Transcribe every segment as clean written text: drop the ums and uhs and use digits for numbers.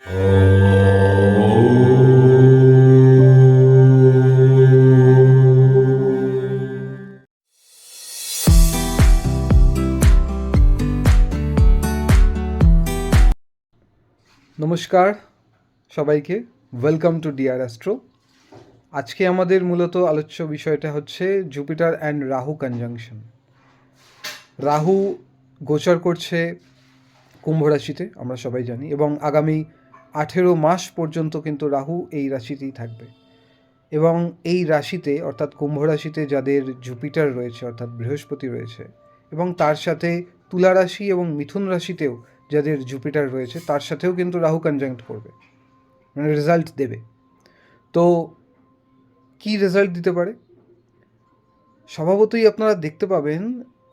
নমস্কার সবাইকে, welcome to deer astro. আজকে আমাদের মূলত আলোচ্য বিষয়টা হচ্ছে Jupiter and Rahu conjunction. Rahu গোচর করছে কুম্ভ রাশিতে, আমরা সবাই জানি, এবং আগামী 18 মাস পর্যন্ত কিন্তু রাহু এই রাশিতেই থাকবে। এবং এই রাশিতে অর্থাৎ কুম্ভ রাশিতে যাদের জুপিটার রয়েছে অর্থাৎ বৃহস্পতি রয়েছে, এবং তার সাথে তুলা রাশি এবং মিথুন রাশিতেও যাদের জুপিটার রয়েছে তার সাথেও কিন্তু রাহু কনজাংক্ট করবে, মানে রেজাল্ট দেবে। তো কি রেজাল্ট দিতে পারে? স্বভাবতই আপনারা দেখতে পাবেন,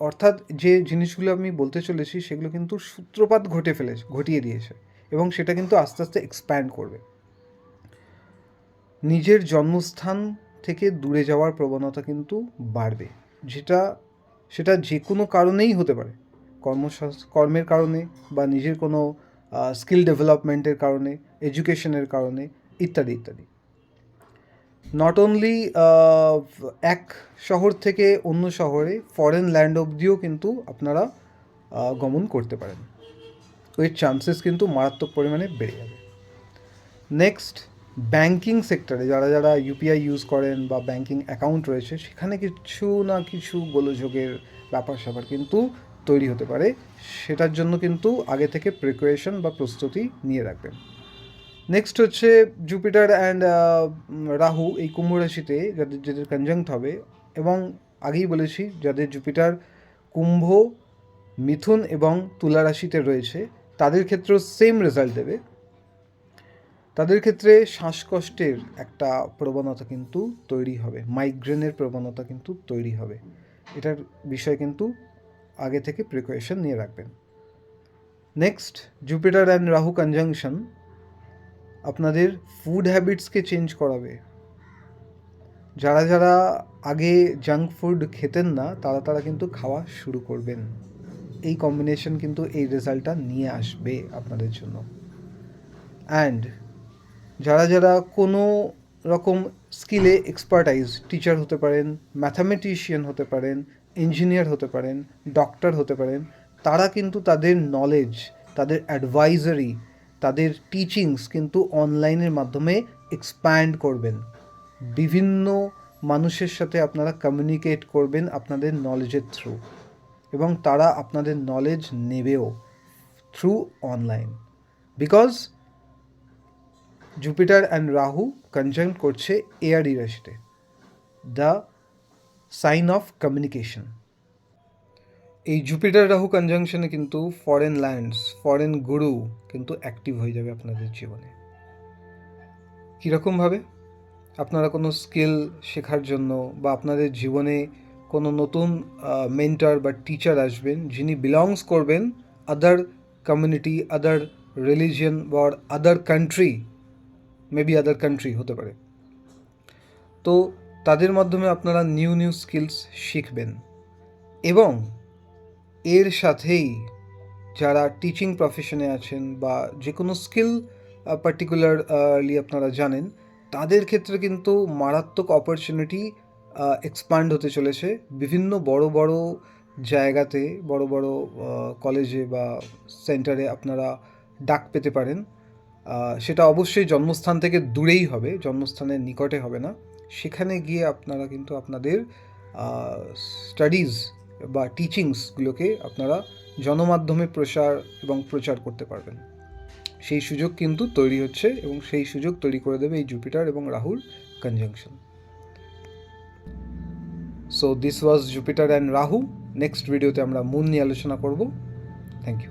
অর্থাৎ যে জিনিসগুলো আমি বলতে চলেছি সেগুলো কিন্তু সূত্রপাত ঘটিয়ে দিয়েছে, এবং সেটা কিন্তু আস্তে আস্তে এক্সপ্যান্ড করবে। নিজের জন্মস্থান থেকে দূরে যাওয়ার প্রবণতা কিন্তু বাড়বে, সেটা যে কোনো কারণেই হতে পারে। কর্মের কারণে, বা নিজের কোনো স্কিল ডেভেলপমেন্টের কারণে, এডুকেশনের কারণে, ইত্যাদি ইত্যাদি। নট অনলি এক শহর থেকে অন্য শহরে, ফরেন ল্যান্ড অবধিও কিন্তু আপনারা গমন করতে পারেন। এর চান্সেস কিন্তু মারাত্মক পরিমাণে বেড়ে যাবে। নেক্সট, ব্যাংকিং সেক্টরে যারা ইউপিআই ইউজ করেন বা ব্যাংকিং অ্যাকাউন্ট রয়েছে, সেখানে কিছু না কিছু গোলযোগের ব্যাপার স্যাপার কিন্তু তৈরি হতে পারে। সেটার জন্য কিন্তু আগে থেকে প্রিপারেশন বা প্রস্তুতি নিয়ে রাখবেন। নেক্সট হচ্ছে জুপিটার অ্যান্ড রাহু এই কুম্ভ রাশিতে যাদের কনজাংক্ট হবে, এবং আগেই বলেছি যাদের জুপিটার কুম্ভ, মিথুন এবং তুলা রাশিতে রয়েছে তাদের ক্ষেত্রেও সেম রেজাল্ট দেবে। তাদের ক্ষেত্রে শ্বাসকষ্টের একটা প্রবণতা কিন্তু তৈরি হবে, মাইগ্রেনের প্রবণতা কিন্তু তৈরি হবে। এটার বিষয়ে কিন্তু আগে থেকে প্রিকশন নিয়ে রাখবেন। Next, Jupiter and Rahu conjunction আপনাদের ফুড হ্যাবিটসকে চেঞ্জ করাবে। যারা আগে জাঙ্ক ফুড খেতেন না তারা কিন্তু খাওয়া শুরু করবেন। এই কম্বিনেশন কিন্তু এই রেজাল্টটা নিয়ে আসবে আপনাদের জন্য। অ্যান্ড যারা কোনো রকম স্কিলে এক্সপার্টাইজ, টিচার হতে পারেন, ম্যাথামেটিশিয়ান হতে পারেন, ইঞ্জিনিয়ার হতে পারেন, ডক্টর হতে পারেন, তারা কিন্তু তাদের নলেজ, তাদের অ্যাডভাইজারি, তাদের টিচিংস কিন্তু অনলাইনের মাধ্যমে এক্সপ্যান্ড করবেন। বিভিন্ন মানুষের সাথে আপনারা কমিউনিকেট করবেন আপনাদের নলেজের থ্রু, এবং তারা আপনাদের নলেজ নেবেও through online. Because Jupiter and Rahu conjunct করছে এয়ারি রাশিতে, দ্য সাইন অফ কমিউনিকেশন। এই জুপিটার রাহু কনজাংশনে কিন্তু ফরেন ল্যান্ডস, ফরেন গুরু কিন্তু অ্যাক্টিভ হয়ে যাবে আপনাদের জীবনে। কীরকমভাবে? আপনারা কোনো স্কিল শেখার জন্য, বা আপনাদের জীবনে কোনো নতুন মেন্টর বা টিচার আসবেন যিনি বিলংস করবেন আদার কমিউনিটি, আদার রিলিজিয়ন বা other country, maybe other country হতে পারে। তো তাদের মাধ্যমে আপনারা নিউ স্কিলস শিখবেন। এবং এর সাথেই যারা টিচিং প্রফেশনে আছেন বা যে কোনো স্কিল পার্টিকুলারলি আপনারা জানেন, তাদের ক্ষেত্রে কিন্তু মারাত্মক অপরচুনিটি এক্সপ্যান্ড হতে চলেছে। বিভিন্ন বড় বড় জায়গাতে, বড় বড় কলেজে বা সেন্টারে আপনারা ডাক পেতে পারেন। সেটা অবশ্যই জন্মস্থান থেকে দূরেই হবে, জন্মস্থানের নিকটে হবে না। সেখানে গিয়ে আপনারা কিন্তু আপনাদের স্টাডিজ বা টিচিংসগুলোকে আপনারা জনমাধ্যমে প্রচার করতে পারবেন। সেই সুযোগ কিন্তু তৈরি হচ্ছে, এবং সেই সুযোগ তৈরি করে দেবে এই জুপিটার এবং রাহুর conjunction. So this was Jupiter and Rahu. Next ভিডিওতে আমরা মুন নিয়ে আলোচনা করব। Thank you.